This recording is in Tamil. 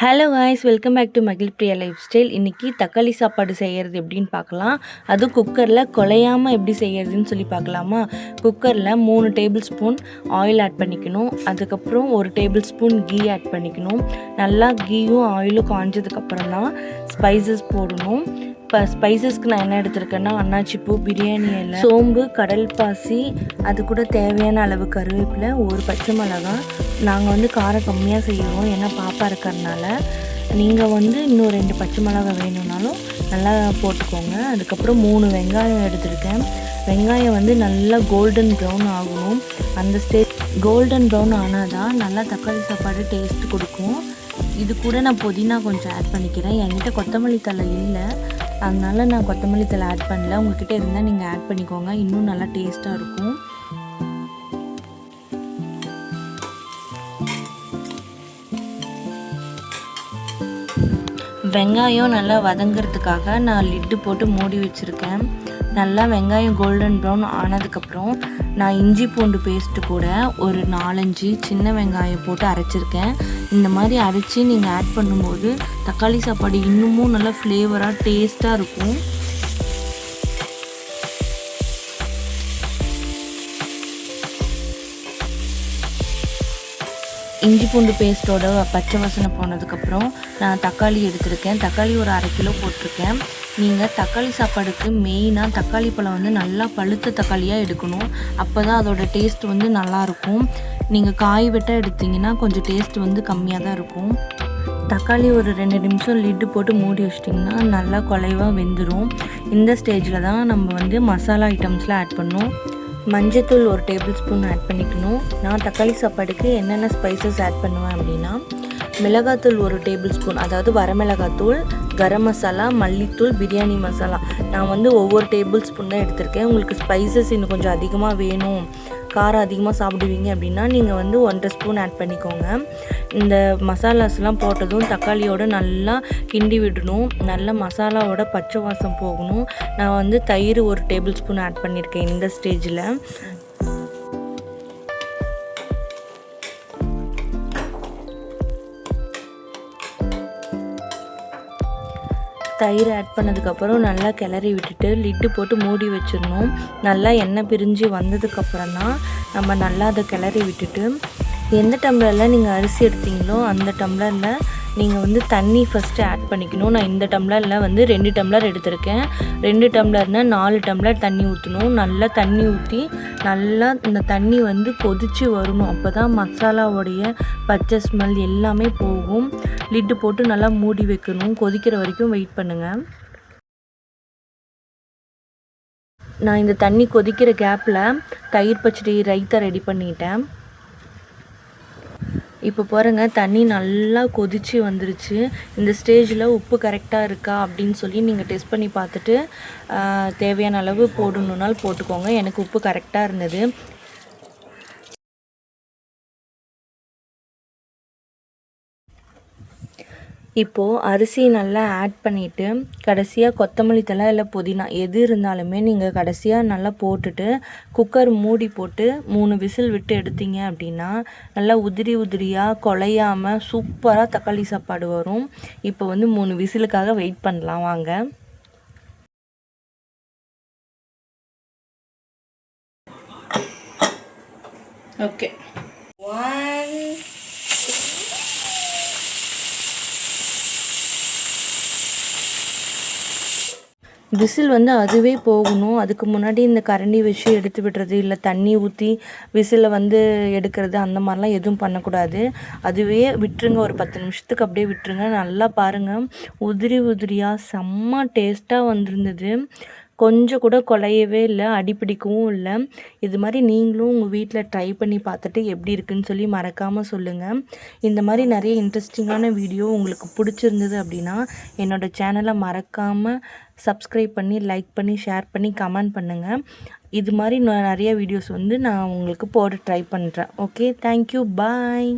Hello guys, welcome back to மகிழ் பிரியா லைஃப் ஸ்டைல். இன்றைக்கி தக்காளி சாப்பாடு செய்கிறது எப்படின்னு பார்க்கலாம். அதுவும் குக்கரில் குலையாமல் எப்படி செய்கிறதுன்னு சொல்லி பார்க்கலாமா. குக்கரில் 3 டேபிள் ஸ்பூன் ஆயில் ஆட் பண்ணிக்கணும். அதுக்கப்புறம் 1 டேபிள் ஸ்பூன் கீ ஆட் பண்ணிக்கணும். நல்லா கீயும் ஆயிலும் காஞ்சதுக்கப்புறம் தான் ஸ்பைசஸ் போடணும். இப்போ ஸ்பைசஸ்க்கு நான் என்ன எடுத்திருக்கேன்னா அன்னாச்சிப்பூ, பிரியாணி இலை, சோம்பு, கடல் பாசி, அது கூட தேவையான அளவு கருவேப்பிலை, 1 பச்சை மிளகாய். நாங்கள் வந்து காரம் கம்மியாக செய்வோம், ஏன்னா பாப்பா இருக்கிறதுனால. நீங்கள் வந்து இன்னும் 2 பச்சை மிளகாய் வேணும்னாலும் நல்லா போட்டுக்கோங்க. அதுக்கப்புறம் 3 வெங்காயம் எடுத்துருக்கேன். வெங்காயம் வந்து நல்லா கோல்டன் ப்ரௌன் ஆகணும். அந்த ஸ்டேஜ் கோல்டன் ப்ரௌன் ஆனால் தான் நல்லா தக்காளி சாப்பாடு டேஸ்ட் கொடுக்கும். இது கூட நான் புதினா கொஞ்சம் ஆட் பண்ணிக்கிறேன். என்கிட்ட கொத்தமல்லி தழை இல்லை, அதனால் நான் கொத்தமல்லி தழை ஆட் பண்ணல. உங்கள்கிட்ட இருந்தால் நீங்கள் ஆட் பண்ணிக்கோங்க, இன்னும் நல்லா டேஸ்ட்டாக இருக்கும். வெங்காயம் நல்லா வதங்கிறதுக்காக நான் லிட்டு போட்டு மூடி வச்சுருக்கேன். நல்லா வெங்காயம் கோல்டன் ப்ரௌன் ஆனதுக்கப்புறம் நான் இஞ்சி பூண்டு பேஸ்ட்டு கூட ஒரு 4-5 சின்ன வெங்காயம் போட்டு அரைச்சிருக்கேன். இந்த மாதிரி அரைச்சி நீங்கள் ஆட் பண்ணும்போது தக்காளி சாப்பாடு இன்னமும் நல்லா ஃப்ளேவராக டேஸ்ட்டாக இருக்கும். இஞ்சி பூண்டு பேஸ்ட்டோட பச்சை வாசனை போனதுக்கப்புறம் நான் தக்காளி எடுத்திருக்கேன். தக்காளி ஒரு 1/2 கிலோ போட்டிருக்கேன். நீங்கள் தக்காளி சாப்பாடுக்கு மெயினாக தக்காளி பழம் வந்து நல்லா பழுத்த தக்காளியாக எடுக்கணும். அப்போ தான் அதோட டேஸ்ட் வந்து நல்லாயிருக்கும். நீங்கள் காய் வெட்ட எடுத்திங்கன்னா கொஞ்சம் டேஸ்ட் வந்து கம்மியாக தான் இருக்கும். தக்காளி ஒரு 2 நிமிஷம் லிட்டு போட்டு மூடி வச்சிட்டிங்கன்னா நல்லா குலைவாக வெந்துடும். இந்த ஸ்டேஜில் தான் நம்ம வந்து மசாலா ஐட்டம்ஸ்லாம் ஆட் பண்ணணும். மஞ்சத்தூள் 1 டேபிள் ஸ்பூன் ஆட் பண்ணிக்கணும். நான் தக்காளி சாப்பாடுக்கு என்னென்ன ஸ்பைசஸ் ஆட் பண்ணுவேன் அப்படின்னா, மிளகாத்தூள் 1 டேபிள் ஸ்பூன், அதாவது வரமிளகாத்தூள், கரம் மசாலா, மல்லித்தூள், பிரியாணி மசாலா. நான் வந்து ஒவ்வொரு டேபிள் ஸ்பூன் தான் எடுத்திருக்கேன். உங்களுக்கு ஸ்பைசஸ் இன்னும் கொஞ்சம் அதிகமாக வேணும், காரம் அதிகமாக சாப்பிடுவீங்க அப்படின்னா நீங்கள் வந்து 1.5 ஸ்பூன் ஆட் பண்ணிக்கோங்க. இந்த மசாலாஸ்லாம் போட்டதும் தக்காளியோடு நல்லா கிண்டி விடணும். நல்லா மசாலாவோட பச்சை வாசம் போகணும். நான் வந்து தயிர் 1 டேபிள் ஸ்பூன் ஆட் பண்ணியிருக்கேன் இந்த ஸ்டேஜில். தயிர் ஆட் பண்ணதுக்கப்புறம் நல்லா கிளறி விட்டுட்டு லிட்டு போட்டு மூடி வச்சிடணும். நல்லா எண்ணெய் பிரிஞ்சு வந்ததுக்கப்புறம் தான் நம்ம நல்லா அதை கிளறி விட்டுட்டு, எந்த டம்ளரில் நீங்கள் அரிசி எடுத்தீங்களோ அந்த டம்ளரில் நீங்கள் வந்து தண்ணி ஃபஸ்ட்டு ஆட் பண்ணிக்கணும். நான் இந்த டம்ளரில் வந்து 2 டம்ளர் எடுத்திருக்கேன். 2 டம்ளர்னால் 4 டம்ளர் தண்ணி ஊற்றணும். நல்லா தண்ணி ஊற்றி நல்லா இந்த தண்ணி வந்து கொதித்து வரணும். அப்போ தான் மசாலாவுடைய பச்சை ஸ்மெல் எல்லாமே போகும். லிட்டு போட்டு நல்லா மூடி வைக்கணும். கொதிக்கிற வரைக்கும் வெயிட் பண்ணுங்கள். நான் இந்த தண்ணி கொதிக்கிற கேப்பில் தயிர் பச்சடி ரைத்தா ரெடி பண்ணிட்டேன். இப்போ பாருங்கள், தண்ணி நல்லா கொதித்து வந்துருச்சு. இந்த ஸ்டேஜில் உப்பு கரெக்டாக இருக்கா அப்படின்னு சொல்லி நீங்கள் டெஸ்ட் பண்ணி பார்த்துட்டு தேவையான அளவு போடணுன்னாலும் போட்டுக்கோங்க. எனக்கு உப்பு கரெக்டாக இருந்தது. இப்போது அரிசி நல்லா ஆட் பண்ணிவிட்டு கடைசியாக கொத்தமல்லி தழை இல்லை புதினா எது இருந்தாலுமே நீங்கள் கடைசியாக நல்லா போட்டுட்டு குக்கர் மூடி போட்டு 3 விசில் விட்டு எடுத்தீங்க அப்படின்னா நல்லா உதிரி உதிரியாக குலையாமல் சூப்பராக தக்காளி சாப்பாடு வரும். இப்போ வந்து 3 விசிலுக்காக வெயிட் பண்ணலாம் வாங்க. ஓகே, 1 விசில் வந்து அதுவே போகணும். அதுக்கு முன்னாடி இந்த கரண்டி வச்சு எடுத்து விடுறது, இல்லை தண்ணி ஊற்றி விசிலை வந்து எடுக்கிறது, அந்த மாதிரிலாம் எதுவும் பண்ணக்கூடாது. அதுவே விட்டுருங்க, ஒரு 10 நிமிஷத்துக்கு அப்படியே விட்டுருங்க. நல்லா பாருங்கள், உதிரி உதிரியாக செம்ம டேஸ்ட்டாக வந்திருந்தது. கொஞ்சம் கூட குலையவே இல்லை, அடிப்பிடிக்கவும் இல்லை. இது மாதிரி நீங்களும் உங்கள் வீட்டில் ட்ரை பண்ணி பார்த்துட்டு எப்படி இருக்குன்னு சொல்லி மறக்காமல் சொல்லுங்கள். இந்த மாதிரி நிறைய இன்ட்ரெஸ்டிங்கான வீடியோ உங்களுக்கு பிடிச்சிருந்தது அப்படின்னா என்னோடய சேனலை மறக்காமல் சப்ஸ்கிரைப் பண்ணி, லைக் பண்ணி, ஷேர் பண்ணி, கமெண்ட் பண்ணுங்கள். இது மாதிரி நிறைய வீடியோஸ் வந்து நான் உங்களுக்கு போட ட்ரை பண்ணுறேன். ஓகே, தேங்க்யூ, பாய்.